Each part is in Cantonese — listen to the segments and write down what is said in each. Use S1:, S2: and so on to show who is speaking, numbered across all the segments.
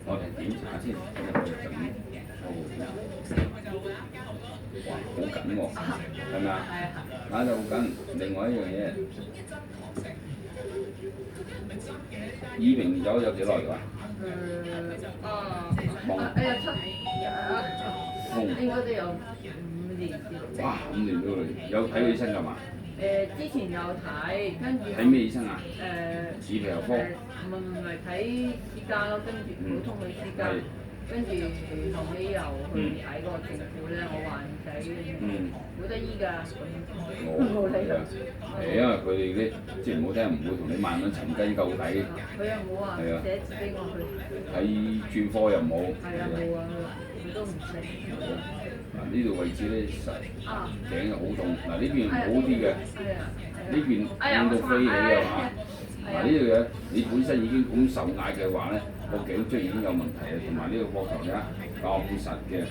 S1: 我哋檢查先，今日我哋整哇，好緊喎，係咪啊？打得好緊。另外一樣嘢，耳鳴咗有幾耐㗎？
S2: 應該都有5年至6年。
S1: 哇，5年到嚟，有睇醫生㗎嘛？
S2: 之前有睇，跟住
S1: 睇咩醫生啊？耳鼻喉科。
S2: 唔係睇私家咯，跟住普通去私家，跟住後尾又去睇個政府咧，我患仔冇得醫㗎，冇理㗎。
S1: 因為佢哋啲即係唔好聽，唔會同你慢慢尋根究底。
S2: 佢又冇話寫字俾我去。
S1: 睇專科又冇。
S2: 係啊，冇啊，佢都唔識。
S1: 嗱呢度位置咧實頸又好痛，嗱呢邊好啲嘅，呢邊痛到飛起啊嘛。嗱呢度嘢你本身已經咁受壓嘅話咧，個頸椎已經有問題啊，同埋呢個膊頭咧咁實嘅，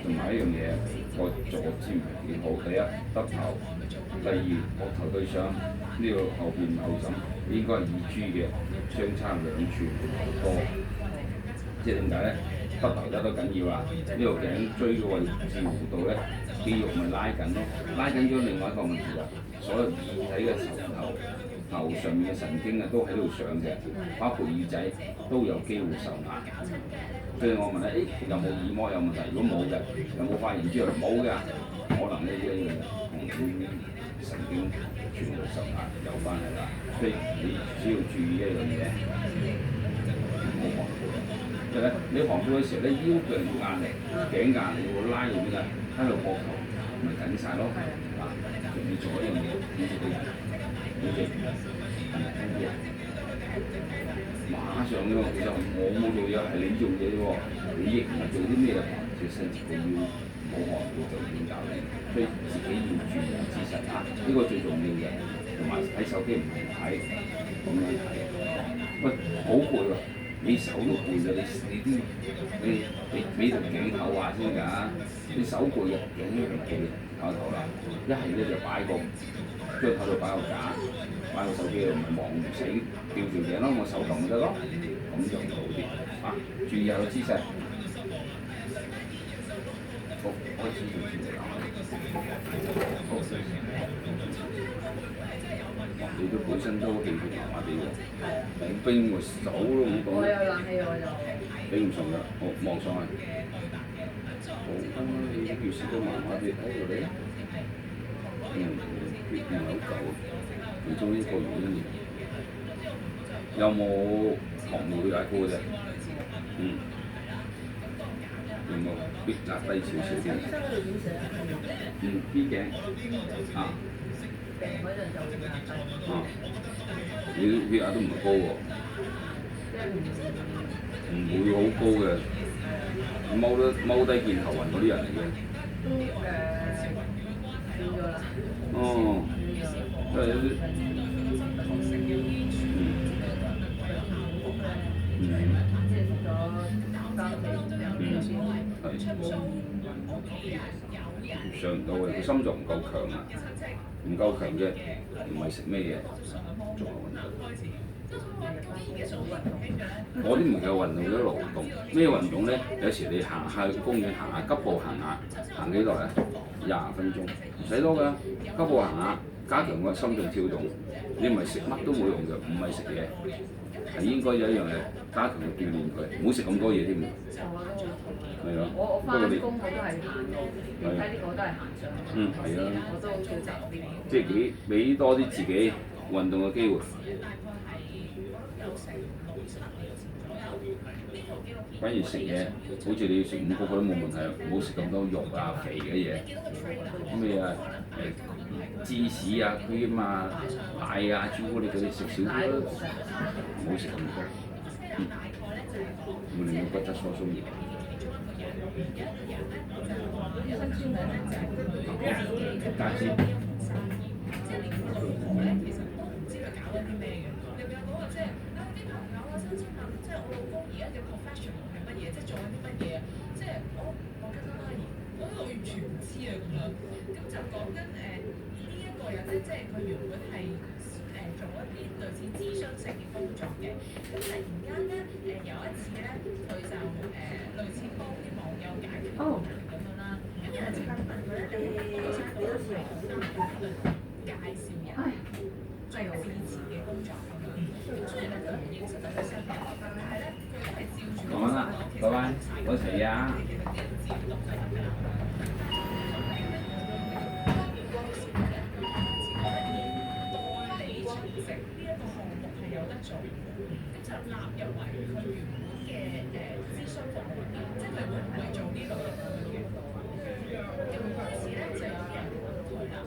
S1: 同埋一樣嘢個坐姿唔係幾好。第一耷頭，第二膊頭對上呢個後邊後枕應該係耳珠嘅，相差2寸多。即係點解咧？耷頭得都緊要啊！呢個頸椎嘅位置弧度咧，肌肉咪拉緊咯，拉緊咗另外一個問題啦。所有耳仔嘅頭上面嘅神經啊，都喺度上嘅，包括耳仔都有機會受壓。所以我問咧，有冇耳膜有問題？如果冇嘅，有冇發現之後冇嘅，可能呢啲同神經全部受壓有關係啦。所以你只要注意一樣嘢，唔好忘。即係咧，你航步嘅時候咧，腰腳要壓力，頸壓你會拉到邊啊？喺度膊頭咪緊晒咯。嗱，你做一樣嘢，你做嘅人，你哋馬上啫喎，其實我冇做嘢，係你做嘢喎。你亦唔係做啲咩，就伸直個腰，冇航步就已經搞掂。所以自己要注意姿勢啊，呢個最重要嘅。同埋睇手機唔係睇，咁樣睇。喂，好攰喎！你手都攰咗，你條頸唞下先㗎。你手攰嘅，頸都唔攰，唞一唞啦。一係咧就擺個張台度擺個架，擺個手機度，咪望唔死吊條頸咯，我手撳咪得咯，咁就好啲。啊，注意下個姿勢。好，開始做先啦。你都本身都氣血麻麻地喎，好冰喎，手都唔講。
S2: 我有冷氣我就
S1: 頂唔順啦，我望上去。好，你血色都麻麻地睇到你。血唔係好夠，其中一個原因。有冇糖尿病高啫？有冇血壓低少少啲？B 頸啊。
S2: 病嗰陣就會壓低。
S1: 你血壓都唔係高喎。唔會好高嘅，踎低見頭暈嗰啲人嚟嘅。
S2: 都變咗啦。
S1: 哦，即係有啲。上唔到嘅，佢心臟唔夠強啊，唔夠強嘅，唔係食咩嘢，做下運動。嗰啲唔係運動，嗰啲勞動。咩運動咧？有時你行下公園行下，急步行下，行幾耐啊？20分鐘，唔使多㗎。急步行下，加強個心臟跳動。你唔係食乜都冇用嘅，唔係食嘢，係應該有一樣嘢加強去鍛鍊佢，唔好食咁多嘢添。係咯。
S2: 我翻工我都係行路，睇呢個都係行上。
S1: 係啊。
S2: 我都好少走啲。
S1: 即係俾多啲自己運動嘅機會。反而食嘢，好似你要食5個都冇問題，唔好食咁多肉啊、肥嘅嘢。咩啊？芝士啊、cream 啊、奶啊、朱古力嗰啲食少啲咯，唔好食咁多。會令到骨質疏鬆嘅。加脂。
S3: 即係我老公而家嘅 profession 係乜嘢？即係做緊啲乜嘢？即係我跟咗阿姨，我都完全唔知啊咁樣。咁就講緊呢一個人咧，即係佢原本係做一啲類似諮詢性嘅工作嘅。咁突然間咧有一次咧，佢就類似幫啲網友解決困難咁樣啦。咁有人就問佢咧，你有冇想過係好擔心介紹人即係支持嘅工作咁樣？咁雖然咧佢唔認識得佢身嘅，但係咧佢都係照住
S1: 講啦，拜拜，我齊啊！食呢一個項目係有得做，咁就納入為佢原本嘅諮詢服務，即係佢會唔會做呢類嘅嘢？咁開始咧就有啲人揾佢啦，咁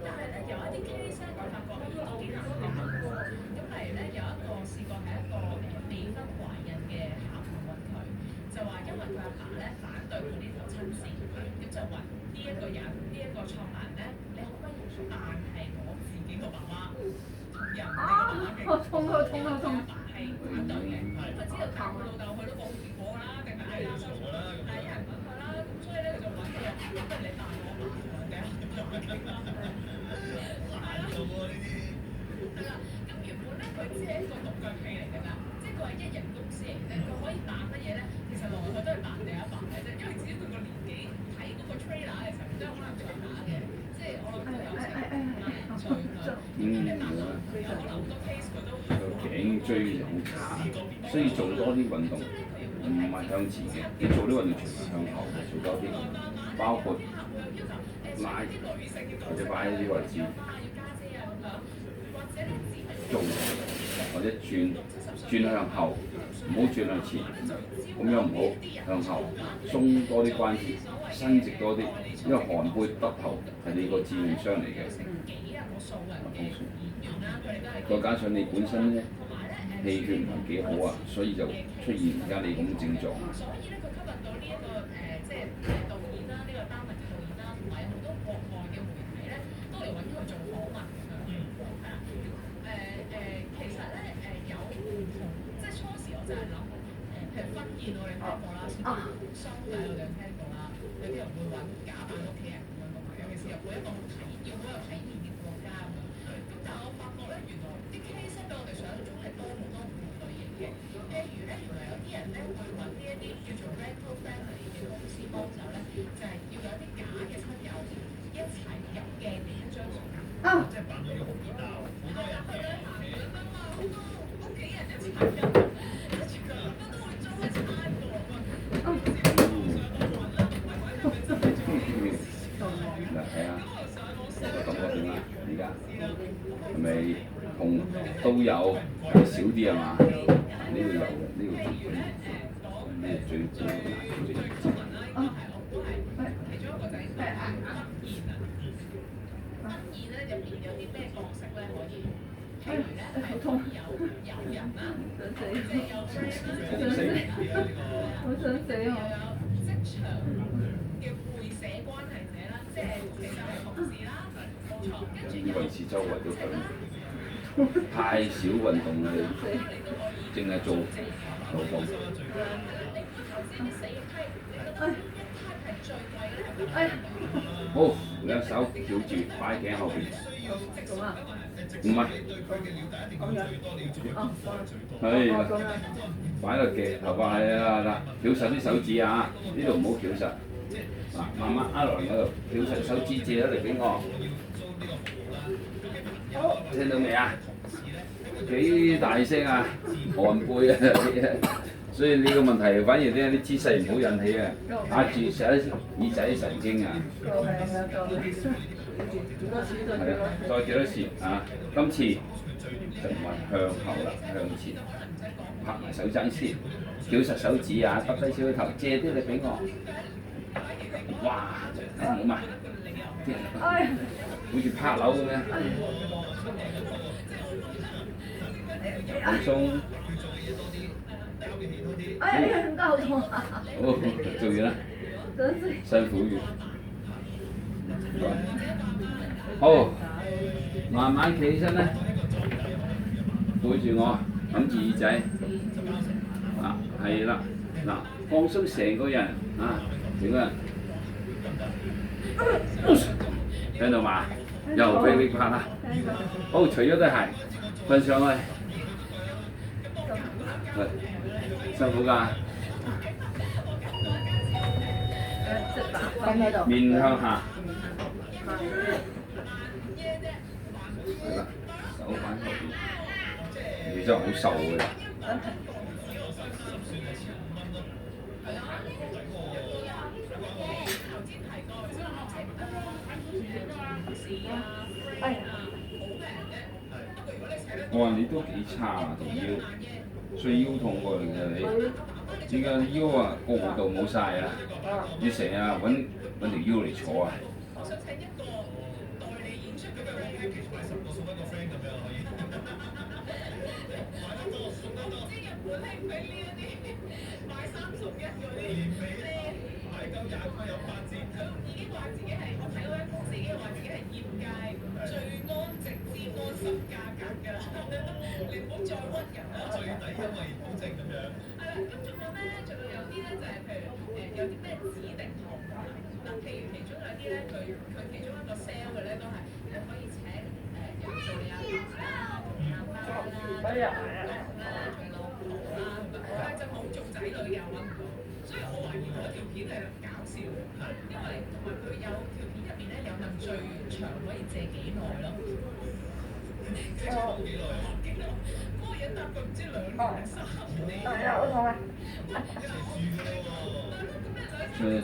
S1: 但係咧有一啲 case 咧，我發覺都幾難搞喎。咁例如咧有一個試過係一個未婚懷孕嘅客戶揾佢，就話因為佢阿爸咧反對佢呢頭親事，咁就話呢一個人呢一個創辦人咧，你可唔可以扮係我自己個爸爸？
S2: 我痛啊痛啊痛！
S3: 係反對嘅，佢知道靠佢老豆去都冇結果㗎啦，定係嗌啦收場啦，但係有人揾佢啦，咁所以咧佢就揾佢話，不如你扮我爸嘅，係啦，咁原本咧佢只係一個獨腳戲嚟㗎咋，即係佢係一人公司嚟嘅，佢可以扮乜嘢咧？其實來來去都係扮你阿爸嘅啫，因為只要佢個年紀睇嗰個 trailer 嘅時候，都係可能長大嘅，即係我諗都有成歲啦。
S1: 個頸椎好差，所以做多啲運動，唔係向前嘅，你做啲運動全部向後嘅，做多啲，包括拉或者擺喺啲位置做，或者轉向後，唔好轉向前，咁樣唔好向後，鬆多啲關節，伸直多啲，因為寒背耷頭係你個致命傷嚟嘅。再加上你本身咧氣血唔係幾好啊，所以就出現而家你咁嘅症狀。
S3: 所以咧，佢吸引到呢一個即係導演啦，呢個丹麥嘅導演啦，同埋有好多國外嘅媒體咧，都嚟揾佢做訪問咁樣。係啦，其實咧有唔同，即係初時我就係諗譬如婚宴我哋聽過啦，喪禮我哋聽過啦，有啲人會揾假扮屋企人咁樣噶嘛，尤其是日本一個要好有體驗嘅國家咁樣。咁但係我發覺咧，原來啲 case 比我哋想象中係多好多唔同類型嘅。譬如咧，原來有啲人咧會揾呢一啲叫做 rental family 嘅公司幫手咧，就係要有啲假嘅親友一齊入鏡嚟一張相，即係扮到好熱鬧，好多人嘅。咁啊，好多屋企人一齊入，跟住佢都會租一餐過喎。
S1: 嗱係啊，個感覺點啊？而家係咪同都有少啲係嘛？呢度有嘅，呢度最難最難接。
S3: 其中一個就係婚宴咧，入邊有啲咩角色咧可以？譬如咧係有人啦，即係有 friend 啦，
S2: 好想死
S3: 又
S2: 啊！
S3: 有職場嘅會社關係者啦，即係其實係同事啦，冇錯。跟住
S1: 維持周圍都向，太少運動啦你，淨係做勞動。好，兩手翹住擺頸後邊。
S2: 咁啊？
S1: 唔係。
S2: 咁樣。哦，
S1: 係啦，擺個頸頭髮係啦嗱，翹實啲手指啊，呢度唔好翹實。嗱，慢慢壓落嚟嗰度，翹實手指借咗嚟俾我。聽到未啊？幾大聲啊！寒背啊！所以呢個問題反而咧啲姿勢唔好引起啊，壓住成耳仔神經啊。
S2: 救命啊！救命！
S1: 係啊，再幾多次啊？今次就唔係向後啦，向前，拍埋手踭先，翹實手指啊，耷低少少頭，借啲力俾我。哇！好嘛？好似拍樓咁樣。放鬆。
S2: 哎呀，很頭痛啊！
S1: 好，做完啦。辛苦完。好，慢慢企起身咧，背住我，揞住耳仔。啊，係啦，嗱，放鬆成個人啊，整個人。聽到嘛？又俾你拍啦。好，除咗對鞋，瞓上去。係，辛苦㗎。
S2: 瞓喺度。
S1: 面向下。係啦，手擺後邊。你真係好瘦嘅。我話你都幾差啊條腰，所以腰痛過嚟嘅你。依家腰啊個弧度冇晒啊，你成日揾條腰嚟坐啊。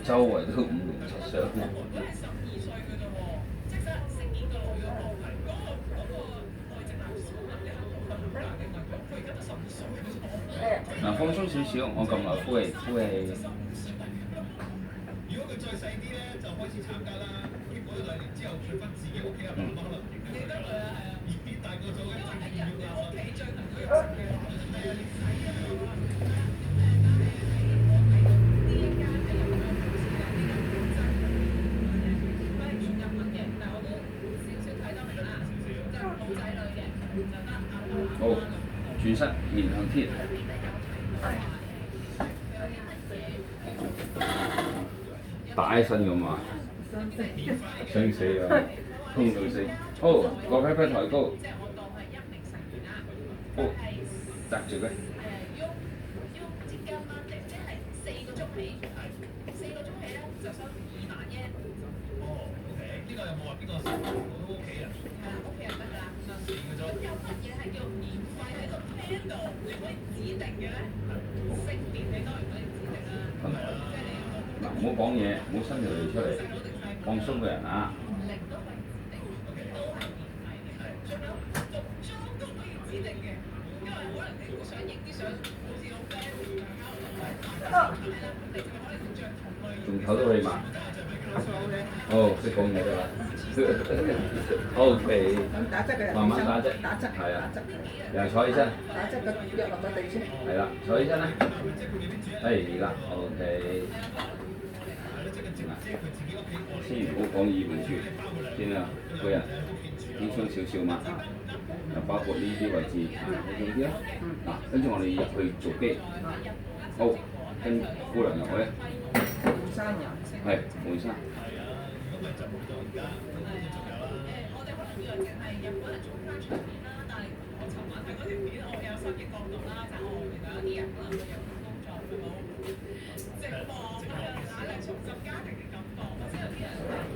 S1: 周圍都5、6、7箱。嗱，放鬆少少，我撳埋呼氣。好，轉身面向天。大身咁啊！想死啊！痛到死。好，個屁屁抬高。好，擲住佢。嗱，唔好講嘢，唔好伸條脷出嚟，放鬆個人啊！仲唞到氣嘛？哦，識講嘢得啦。OK。
S2: 打側嘅人。
S1: 慢慢打側。
S2: 打側。
S1: 係啊。
S2: 打側。
S1: 又坐起身。
S2: 打側個腳落個地先。
S1: 係啦，坐起身啦。係啦 ，OK。先唔好講意味住，先啊，個人輕鬆少少嘛，就包括呢啲位置，你做啲啦。嗱，跟住我哋入去做機。好，跟姑娘入去。
S2: 換衫啊？
S1: 係換衫。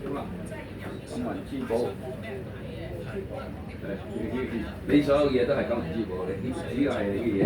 S1: 好啦，金銀珠寶，你所有嘢都係金銀珠寶，你呢個係你嘅嘢。